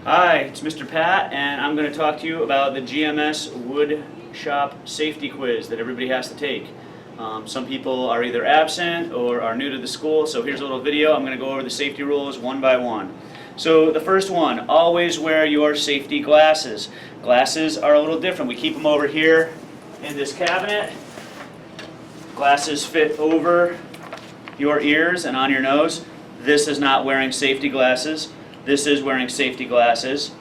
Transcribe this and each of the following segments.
Hi, it's Mr. Pat, and I'm going to talk to you about the GMS wood shop safety quiz that everybody has to take. Some people are either absent or are new to the school, so here's a little video. I'm going to go over the safety rules one by one. So the first one, always wear your safety glasses. Glasses are a little different. We keep them over here in this cabinet. Glasses fit over your ears and on your nose. This is not wearing safety glasses. This is wearing safety glasses.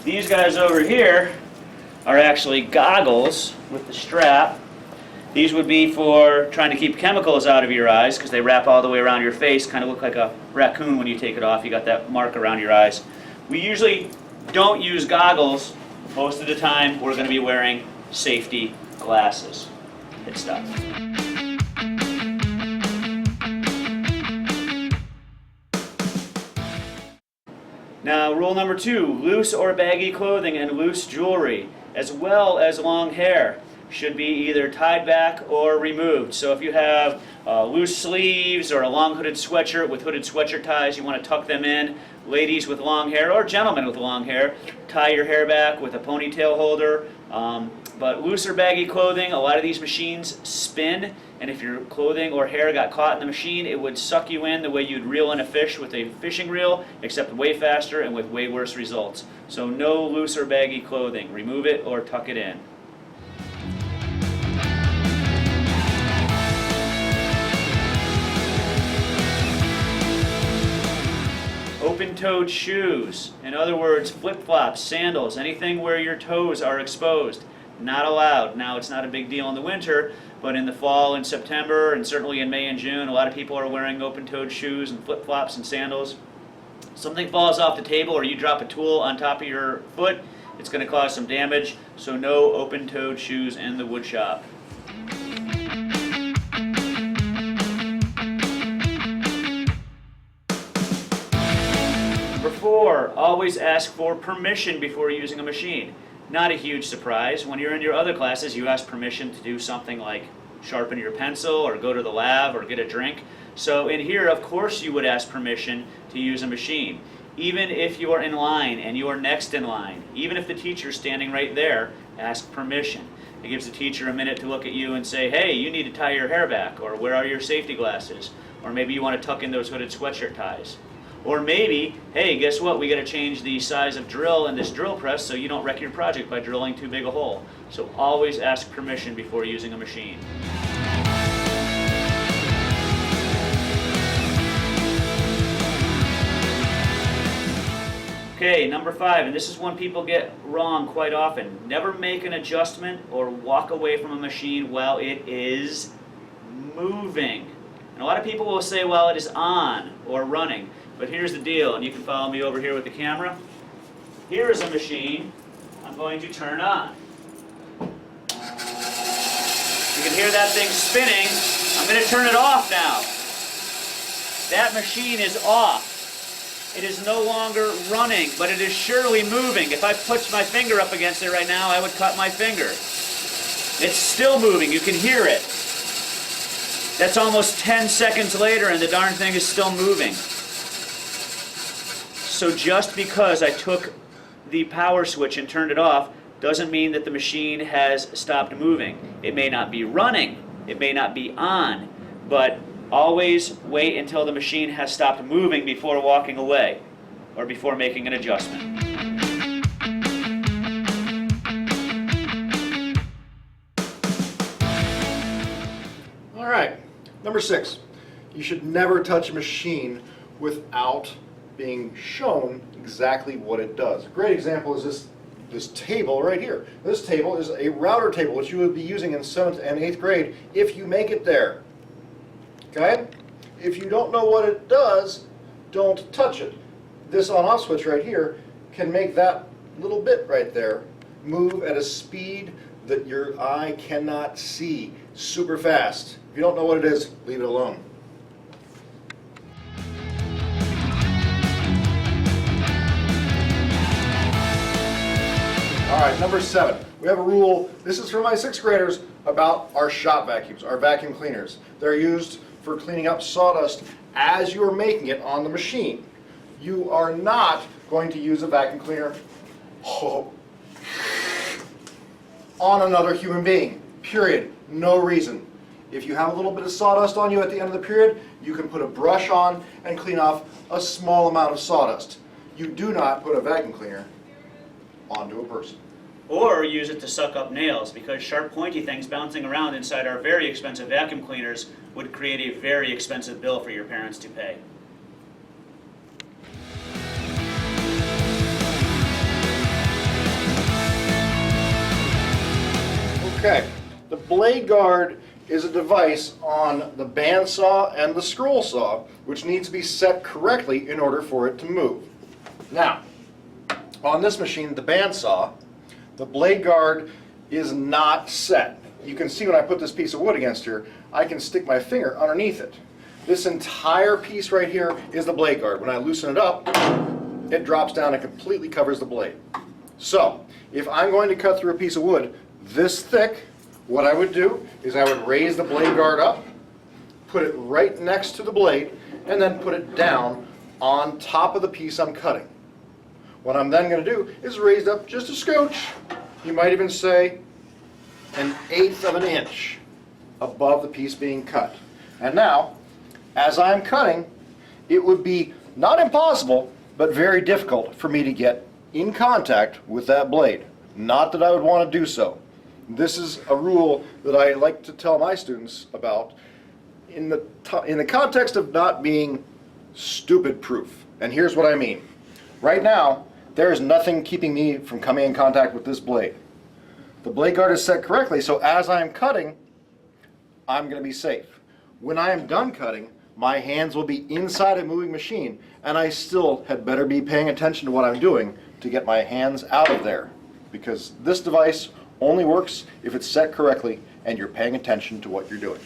These guys over here are actually goggles with the strap. These would be for trying to keep chemicals out of your eyes because they wrap all the way around your face, kind of look like a raccoon when you take it off. You got that mark around your eyes. We usually don't use goggles. Most of the time we're going to be wearing safety glasses. Good stuff. Now, rule number 2, loose or baggy clothing and loose jewelry, as well as long hair, should be either tied back or removed. So if you have loose sleeves or a long hooded sweatshirt with hooded sweatshirt ties, you want to tuck them in. Ladies with long hair, or gentlemen with long hair, tie your hair back with a ponytail holder. But loose or baggy clothing, a lot of these machines spin, and if your clothing or hair got caught in the machine, it would suck you in the way you'd reel in a fish with a fishing reel, except way faster and with way worse results. So no loose or baggy clothing. Remove it or tuck it in. Open-toed shoes, in other words, flip-flops, sandals, anything where your toes are exposed, not allowed. Now, it's not a big deal in the winter, but in the fall and September, and certainly in May and June, a lot of people are wearing open-toed shoes and flip-flops and sandals. Something falls off the table or you drop a tool on top of your foot, it's going to cause some damage, so no open-toed shoes in the wood shop. Number 4, always ask for permission before using a machine. Not a huge surprise. When you're in your other classes, you ask permission to do something like sharpen your pencil or go to the lab or get a drink. So in here, of course, you would ask permission to use a machine. Even if you're in line and you're next in line, even if the teacher's standing right there, ask permission. It gives the teacher a minute to look at you and say, hey, you need to tie your hair back, or where are your safety glasses? Or maybe you want to tuck in those hooded sweatshirt ties. Or maybe, hey, guess what? We got to change the size of drill in this drill press so you don't wreck your project by drilling too big a hole. So always ask permission before using a machine. Okay, number 5, and this is one people get wrong quite often. Never make an adjustment or walk away from a machine while it is moving. And a lot of people will say, well, it is on or running. But here's the deal, and you can follow me over here with the camera. Here is a machine I'm going to turn on. You can hear that thing spinning. I'm going to turn it off now. That machine is off. It is no longer running, but it is surely moving. If I put my finger up against it right now, I would cut my finger. It's still moving. You can hear it. That's almost 10 seconds later, and the darn thing is still moving. So just because I took the power switch and turned it off doesn't mean that the machine has stopped moving. It may not be running, it may not be on, but always wait until the machine has stopped moving before walking away or before making an adjustment. All right, number 6, you should never touch a machine without being shown exactly what it does. A great example is this table right here. This table is a router table, which you would be using in 7th and 8th grade if you make it there. Okay? If you don't know what it does, don't touch it. This on-off switch right here can make that little bit right there move at a speed that your eye cannot see super fast. If you don't know what it is, leave it alone. All right, number 7. We have a rule, this is for my 6th graders, about our shop vacuums, our vacuum cleaners. They're used for cleaning up sawdust as you're making it on the machine. You are not going to use a vacuum cleaner on another human being, period. No reason. If you have a little bit of sawdust on you at the end of the period, you can put a brush on and clean off a small amount of sawdust. You do not put a vacuum cleaner onto a person. Or use it to suck up nails, because sharp pointy things bouncing around inside our very expensive vacuum cleaners would create a very expensive bill for your parents to pay. Okay, the blade guard is a device on the bandsaw and the scroll saw which needs to be set correctly in order for it to move. Now, on this machine, the bandsaw, the blade guard is not set. You can see when I put this piece of wood against here, I can stick my finger underneath it. This entire piece right here is the blade guard. When I loosen it up, it drops down and completely covers the blade. So, if I'm going to cut through a piece of wood this thick, what I would do is I would raise the blade guard up, put it right next to the blade, and then put it down on top of the piece I'm cutting. What I'm then going to do is raise it up just a scooch. You might even say 1/8 of an inch above the piece being cut. And now, as I'm cutting, it would be not impossible, but very difficult for me to get in contact with that blade. Not that I would want to do so. This is a rule that I like to tell my students about in the context of not being stupid proof. And here's what I mean. Right now, there is nothing keeping me from coming in contact with this blade. The blade guard is set correctly, so as I am cutting, I'm going to be safe. When I am done cutting, my hands will be inside a moving machine, and I still had better be paying attention to what I'm doing to get my hands out of there, because this device only works if it's set correctly and you're paying attention to what you're doing.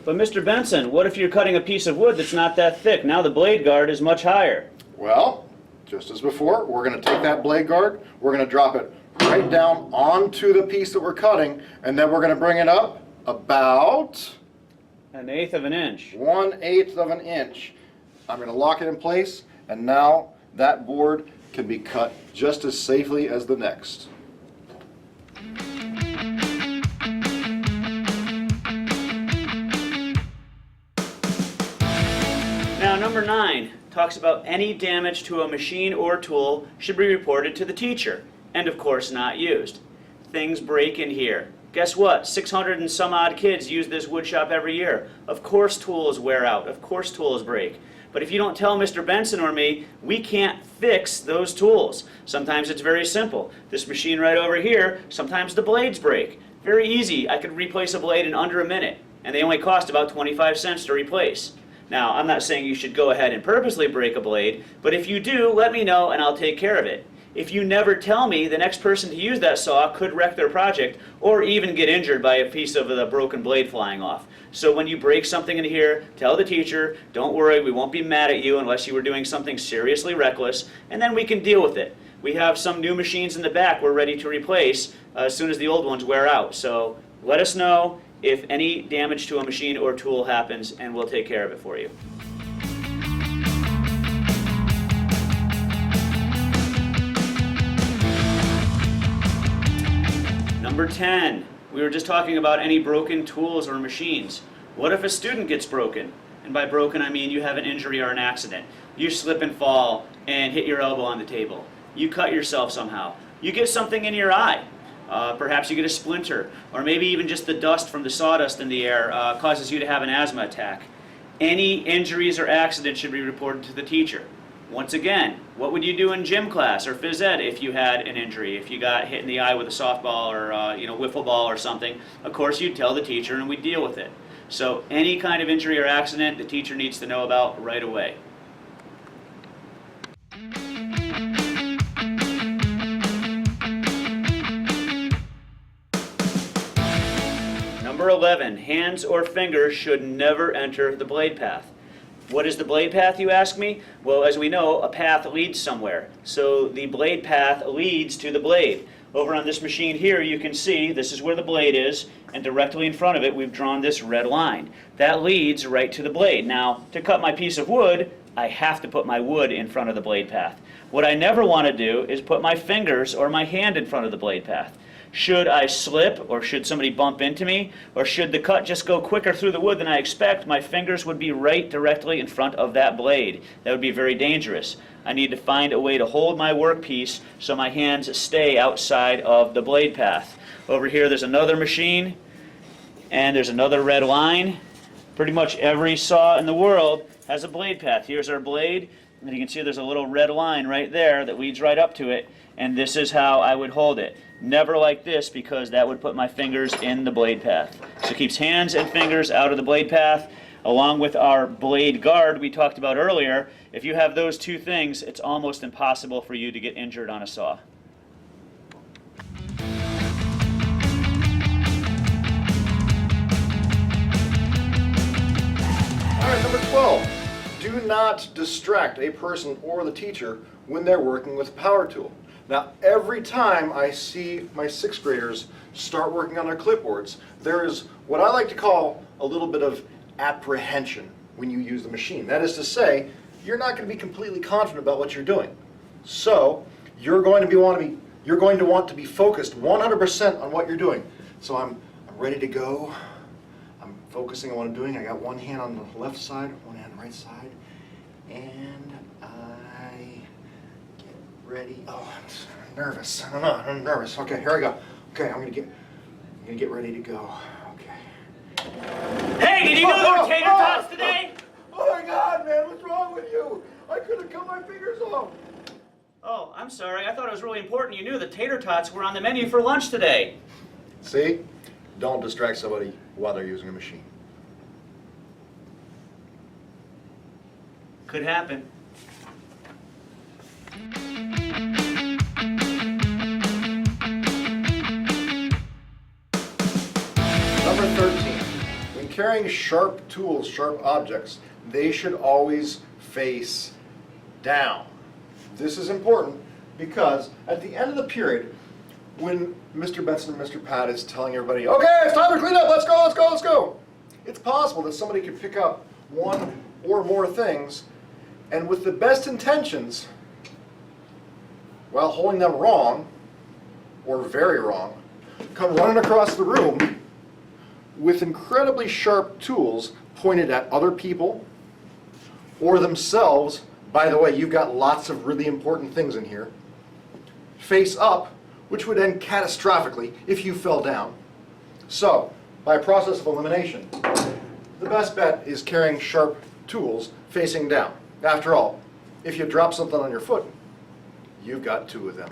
But Mr. Benson, what if you're cutting a piece of wood that's not that thick? Now the blade guard is much higher. Well, just as before, we're going to take that blade guard, we're going to drop it right down onto the piece that we're cutting, and then we're going to bring it up about 1/8 of an inch. 1/8 of an inch. I'm going to lock it in place, and now that board can be cut just as safely as the next. Now, number 9 talks about any damage to a machine or tool should be reported to the teacher, and of course not used. Things break in here. Guess what? 600 and some odd kids use this wood shop every year. Of course tools wear out. Of course tools break. But if you don't tell Mr. Benson or me, we can't fix those tools. Sometimes it's very simple. This machine right over here, sometimes the blades break. Very easy. I could replace a blade in under a minute, and they only cost about 25 cents to replace. Now, I'm not saying you should go ahead and purposely break a blade, but if you do, let me know and I'll take care of it. If you never tell me, the next person to use that saw could wreck their project or even get injured by a piece of the broken blade flying off. So when you break something in here, tell the teacher, don't worry, we won't be mad at you unless you were doing something seriously reckless, and then we can deal with it. We have some new machines in the back we're ready to replace as soon as the old ones wear out. So let us know if any damage to a machine or tool happens, and we'll take care of it for you. Number 10, we were just talking about any broken tools or machines. What if a student gets broken? And by broken, I mean you have an injury or an accident. You slip and fall and hit your elbow on the table. You cut yourself somehow. You get something in your eye. Perhaps you get a splinter, or maybe even just the dust from the sawdust in the air causes you to have an asthma attack. Any injuries or accidents should be reported to the teacher. Once again, what would you do in gym class or phys ed if you had an injury? If you got hit in the eye with a softball or wiffle ball or something, of course you'd tell the teacher and we'd deal with it. So any kind of injury or accident, the teacher needs to know about right away. Number 11, hands or fingers should never enter the blade path. What is the blade path, you ask me? Well, as we know, a path leads somewhere. So the blade path leads to the blade. Over on this machine here, you can see this is where the blade is, and directly in front of it, we've drawn this red line. That leads right to the blade. Now, to cut my piece of wood, I have to put my wood in front of the blade path. What I never want to do is put my fingers or my hand in front of the blade path. Should I slip, or should somebody bump into me, or should the cut just go quicker through the wood than I expect, my fingers would be right directly in front of that blade. That would be very dangerous. I need to find a way to hold my workpiece so my hands stay outside of the blade path. Over here there's another machine, and there's another red line. Pretty much every saw in the world has a blade path. Here's our blade, and you can see there's a little red line right there that leads right up to it, and this is how I would hold it. Never like this, because that would put my fingers in the blade path. So it keeps hands and fingers out of the blade path. Along with our blade guard we talked about earlier, if you have those two things, it's almost impossible for you to get injured on a saw. All right, number 12. Do not distract a person or the teacher when they're working with a power tool. Now, every time I see my 6th graders start working on their clipboards, there is what I like to call a little bit of apprehension when you use the machine. That is to say, you're not going to be completely confident about what you're doing. So, you're going to want to be focused 100% on what you're doing. So I'm ready to go. I'm focusing on what I'm doing. I got one hand on the left side, one hand on the right side, and I get ready. Oh, I'm nervous. I don't know. I'm nervous. Okay, here I go. Okay, I'm gonna get ready to go. Okay. Hey, did you know there were tater tots today? Oh my God, man! What's wrong with you? I could have cut my fingers off. Oh, I'm sorry. I thought it was really important you knew that tater tots were on the menu for lunch today. See? Don't distract somebody while they're using a machine. Could happen. Number 13. When carrying sharp tools, sharp objects, they should always face down. This is important because at the end of the period, when Mr. Benson and Mr. Pat is telling everybody, okay, it's time to clean up, let's go, let's go, let's go. It's possible that somebody could pick up one or more things and with the best intentions, while holding them wrong, or very wrong, come running across the room with incredibly sharp tools pointed at other people or themselves. By the way, you've got lots of really important things in here. Face up, which would end catastrophically if you fell down. So, by a process of elimination, the best bet is carrying sharp tools facing down. After all, if you drop something on your foot, you've got two of them.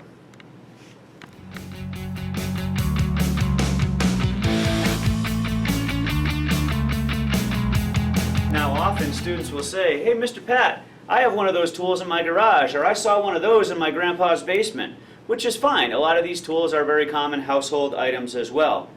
Now, often students will say, hey, Mr. Pat, I have one of those tools in my garage, or I saw one of those in my grandpa's basement, which is fine. A lot of these tools are very common household items as well.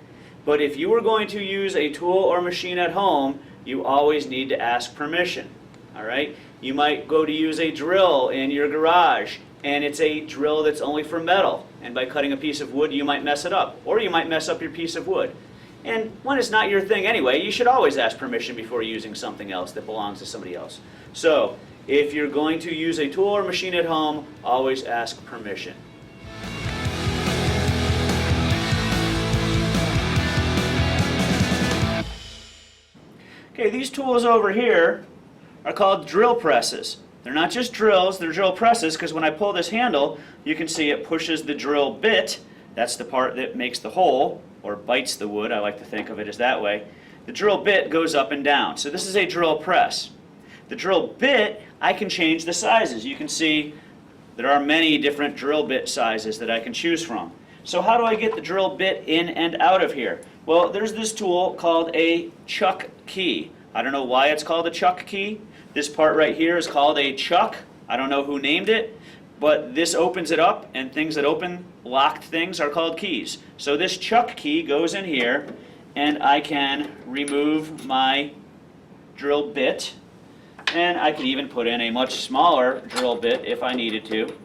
But if you are going to use a tool or machine at home, you always need to ask permission, all right? You might go to use a drill in your garage, and it's a drill that's only for metal, and by cutting a piece of wood, you might mess it up, or you might mess up your piece of wood. And when it's not your thing anyway, you should always ask permission before using something else that belongs to somebody else. So, if you're going to use a tool or machine at home, always ask permission. Okay, these tools over here are called drill presses. They're not just drills, they're drill presses, because when I pull this handle, you can see it pushes the drill bit. That's the part that makes the hole, or bites the wood. I like to think of it as that way. The drill bit goes up and down. So this is a drill press. The drill bit, I can change the sizes. You can see there are many different drill bit sizes that I can choose from. So how do I get the drill bit in and out of here? Well, there's this tool called a chuck key. I don't know why it's called a chuck key. This part right here is called a chuck. I don't know who named it, but this opens it up, and things that open locked things are called keys. So this chuck key goes in here, and I can remove my drill bit, and I can even put in a much smaller drill bit if I needed to,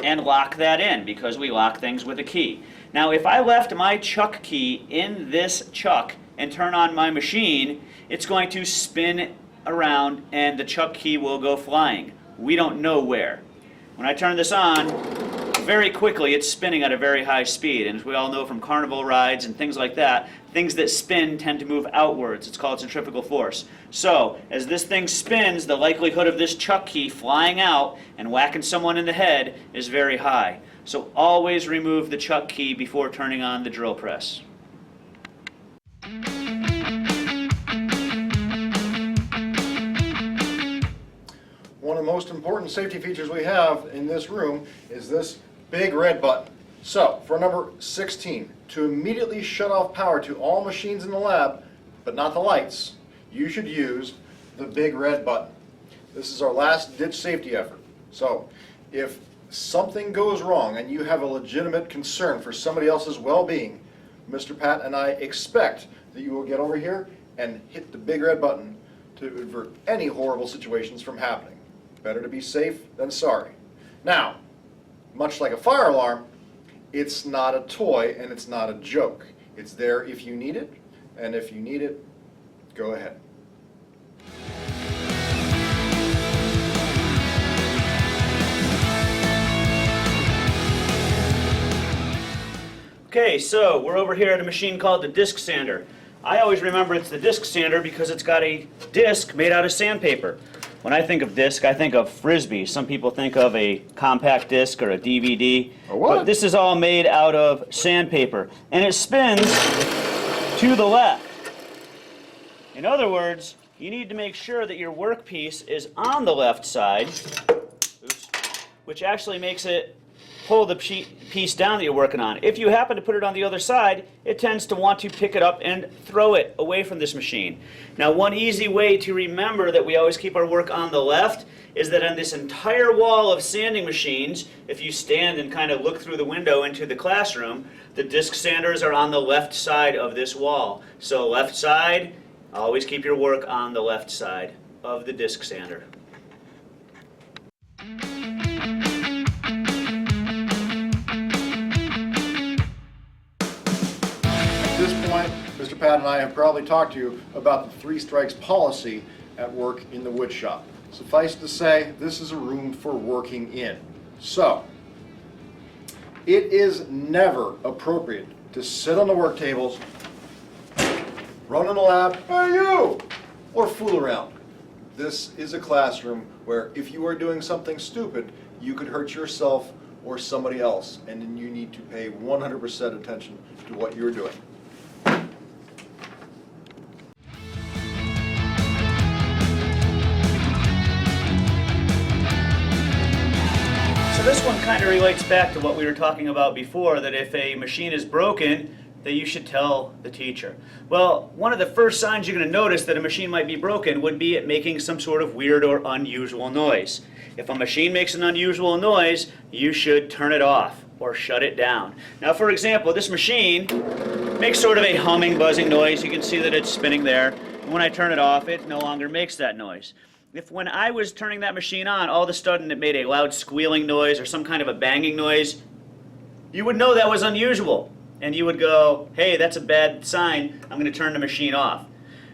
and lock that in, because we lock things with a key. Now, if I left my chuck key in this chuck and turn on my machine, it's going to spin around and the chuck key will go flying. We don't know where. When I turn this on, very quickly it's spinning at a very high speed, and as we all know from carnival rides and things like that, things that spin tend to move outwards. It's called centrifugal force. So as this thing spins, the likelihood of this chuck key flying out and whacking someone in the head is very high. So always remove the chuck key before turning on the drill press. One of the most important safety features we have in this room is this big red button. So, for number 16, to immediately shut off power to all machines in the lab, but not the lights, you should use the big red button. This is our last ditch safety effort. So, if something goes wrong and you have a legitimate concern for somebody else's well-being, Mr. Pat and I expect that you will get over here and hit the big red button to avert any horrible situations from happening. Better to be safe than sorry. Now, much like a fire alarm, it's not a toy and it's not a joke. It's there if you need it, and if you need it, go ahead. Okay, so we're over here at a machine called the disc sander. I always remember it's the disc sander because it's got a disc made out of sandpaper. When I think of disc, I think of Frisbee. Some people think of a compact disc or a DVD. A what? But this is all made out of sandpaper. And it spins to the left. In other words, you need to make sure that your workpiece is on the left side, which actually makes it pull the piece down that you're working on. If you happen to put it on the other side, it tends to want to pick it up and throw it away from this machine. Now, one easy way to remember that we always keep our work on the left is that on this entire wall of sanding machines, if you stand and kind of look through the window into the classroom, the disc sanders are on the left side of this wall. So left side, always keep your work on the left side of the disc sander. At this point, Mr. Pat and I have probably talked to you about the 3 strikes policy at work in the wood shop. Suffice to say, this is a room for working in. So, it is never appropriate to sit on the work tables, run in the lab, hey you, or fool around. This is a classroom where if you are doing something stupid, you could hurt yourself or somebody else, and then you need to pay 100% attention to what you're doing. So this one kind of relates back to what we were talking about before, that if a machine is broken, that you should tell the teacher. Well, one of the first signs you're going to notice that a machine might be broken would be it making some sort of weird or unusual noise. If a machine makes an unusual noise, you should turn it off or shut it down. Now, for example, this machine makes sort of a humming, buzzing noise. You can see that it's spinning there. And when I turn it off, it no longer makes that noise. If when I was turning that machine on, all of a sudden it made a loud squealing noise or some kind of a banging noise, you would know that was unusual. And you would go, hey, that's a bad sign, I'm going to turn the machine off.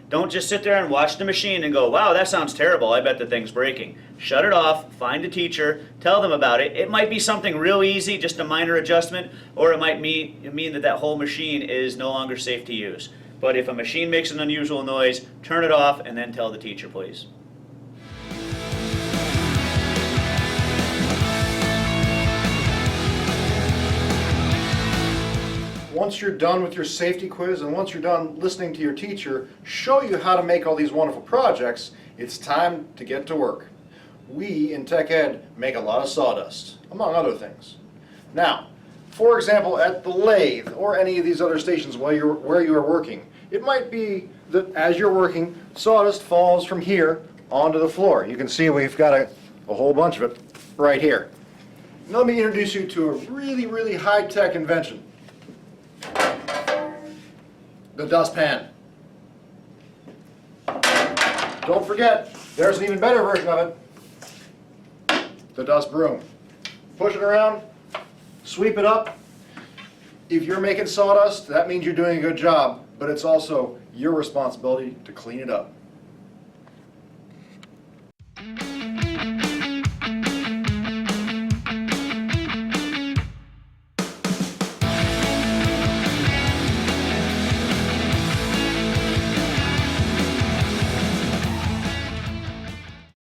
Don't just sit there and watch the machine and go, wow, that sounds terrible, I bet the thing's breaking. Shut it off, find a teacher, tell them about it. It might be something real easy, just a minor adjustment, or it might mean that that whole machine is no longer safe to use. But if a machine makes an unusual noise, turn it off and then tell the teacher, please. Once you're done with your safety quiz and once you're done listening to your teacher show you how to make all these wonderful projects, it's time to get to work. We in Tech Ed make a lot of sawdust, among other things. Now, for example, at the lathe or any of these other stations where you are working, it might be that as you're working, sawdust falls from here onto the floor. You can see we've got a whole bunch of it right here. Now let me introduce you to a really, really high-tech invention. The dustpan. Don't forget, there's an even better version of it. The dust broom. Push it around, sweep it up. If you're making sawdust, that means you're doing a good job, but it's also your responsibility to clean it up.